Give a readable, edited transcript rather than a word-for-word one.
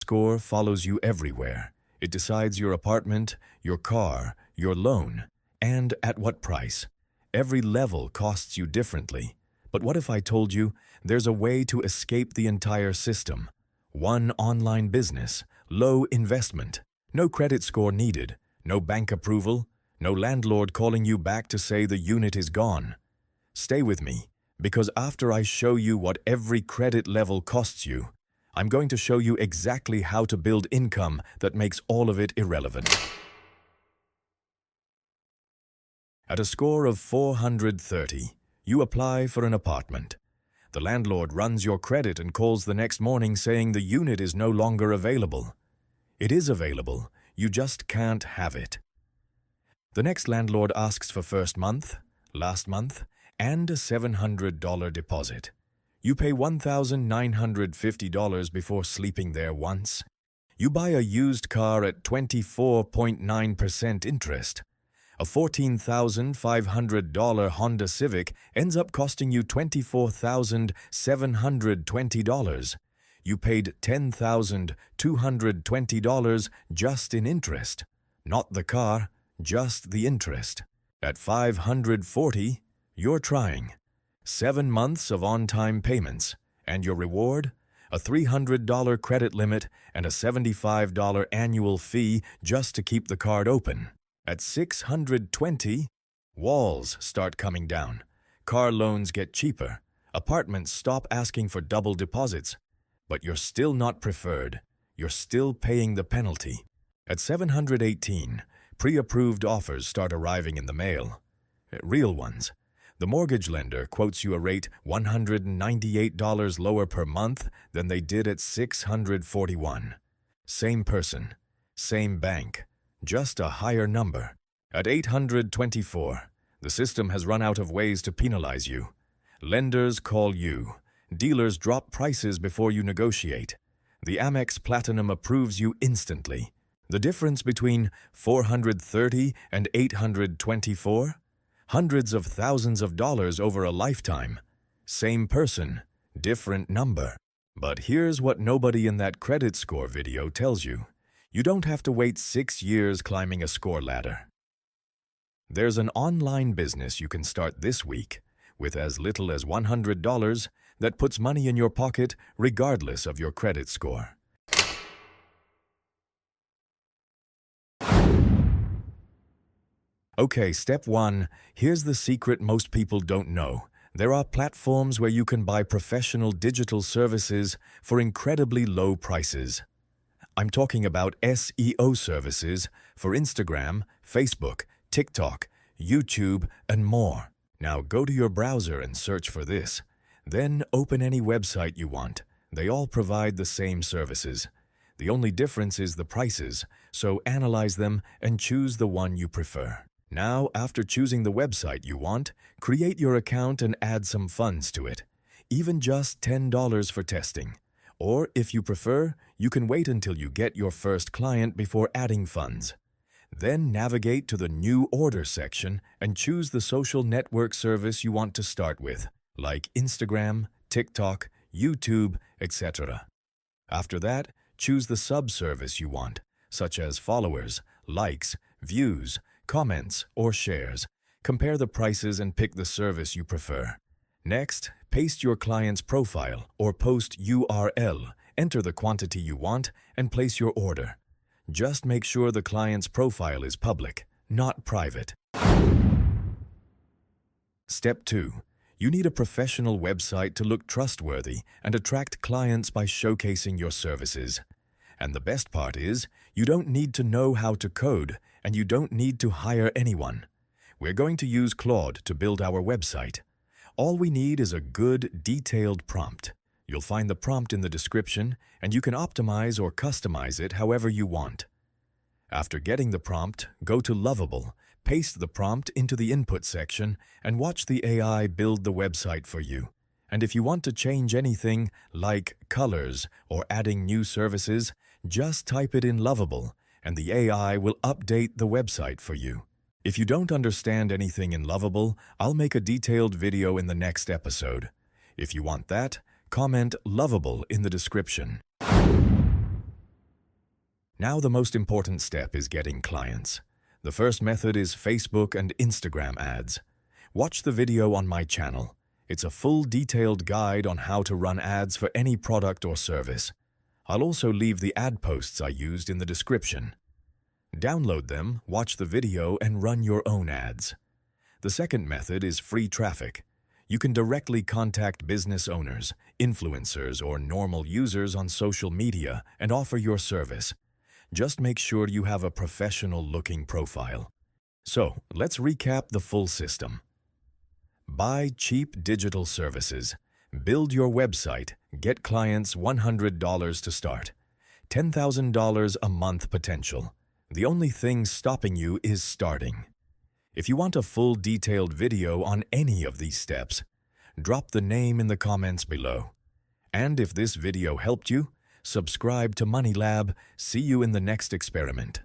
score follows you everywhere. It decides your apartment, your car, your loan, and at what price. Every level costs you differently. But what if I told you there's a way to escape the entire system? One online business, low investment, no credit score needed, no bank approval, no landlord calling you back to say the unit is gone. Stay with me, because after I show you what every credit level costs you, I'm going to show you exactly how to build income that makes all of it irrelevant. At a score of 430, you apply for an apartment. The landlord runs your credit and calls the next morning saying the unit is no longer available. It is available, you just can't have it. The next landlord asks for first month, last month, and a $700 deposit. You pay $1,950 before sleeping there once. You buy a used car at 24.9% interest. A $14,500 Honda Civic ends up costing you $24,720. You paid $10,220 just in interest. Not the car, just the interest. At 540, you're trying. 7 months of on-time payments, and your reward? A $300 credit limit and a $75 annual fee just to keep the card open. At 620, walls start coming down. Car loans get cheaper. Apartments stop asking for double deposits. But you're still not preferred. You're still paying the penalty. At 718, pre-approved offers start arriving in the mail. Real ones. The mortgage lender quotes you a rate $198 lower per month than they did at 641. Same person, same bank, just a higher number. At 824, the system has run out of ways to penalize you. Lenders call you. Dealers drop prices before you negotiate. The Amex Platinum approves you instantly. The difference between 430 and 824? Hundreds of thousands of dollars over a lifetime. Same person, different number. But here's what nobody in that credit score video tells you. You don't have to wait 6 years climbing a score ladder. There's an online business you can start this week with as little as $100 that puts money in your pocket regardless of your credit score. Okay, step 1. Here's the secret most people don't know. There are platforms where you can buy professional digital services for incredibly low prices. I'm talking about SEO services for Instagram, Facebook, TikTok, YouTube, and more. Now go to your browser and search for this. Then open any website you want. They all provide the same services. The only difference is the prices, so analyze them and choose the one you prefer. Now, after choosing the website you want, create your account and add some funds to it. Even just $10 for testing. Or, if you prefer, you can wait until you get your first client before adding funds. Then navigate to the New Order section and choose the social network service you want to start with, like Instagram, TikTok, YouTube, etc. After that, choose the sub-service you want, such as followers, likes, views, comments, or shares. Compare the prices and pick the service you prefer. Next, paste your client's profile or post URL, enter the quantity you want, and place your order. Just make sure the client's profile is public, not private. Step 2. You need a professional website to look trustworthy and attract clients by showcasing your services. And the best part is, you don't need to know how to code, and you don't need to hire anyone. We're going to use Claude to build our website. All we need is a good, detailed prompt. You'll find the prompt in the description, and you can optimize or customize it however you want. After getting the prompt, go to Lovable, paste the prompt into the input section, and watch the AI build the website for you. And if you want to change anything, like colors or adding new services, just type it in Lovable, and the AI will update the website for you. If you don't understand anything in Lovable, I'll make a detailed video in the next episode. If you want that, comment Lovable in the description. Now the most important step is getting clients. The first method is Facebook and Instagram ads. Watch the video on my channel. It's a full detailed guide on how to run ads for any product or service. I'll also leave the ad posts I used in the description. Download them, watch the video, and run your own ads. The second method is free traffic. You can directly contact business owners, influencers, or normal users on social media and offer your service. Just make sure you have a professional-looking profile. So, let's recap the full system. Buy cheap digital services. Build your website. Get clients $100 to start. $10,000 a month potential. The only thing stopping you is starting. If you want a full detailed video on any of these steps, drop the name in the comments below. And if this video helped you, subscribe to Money Lab. See you in the next experiment.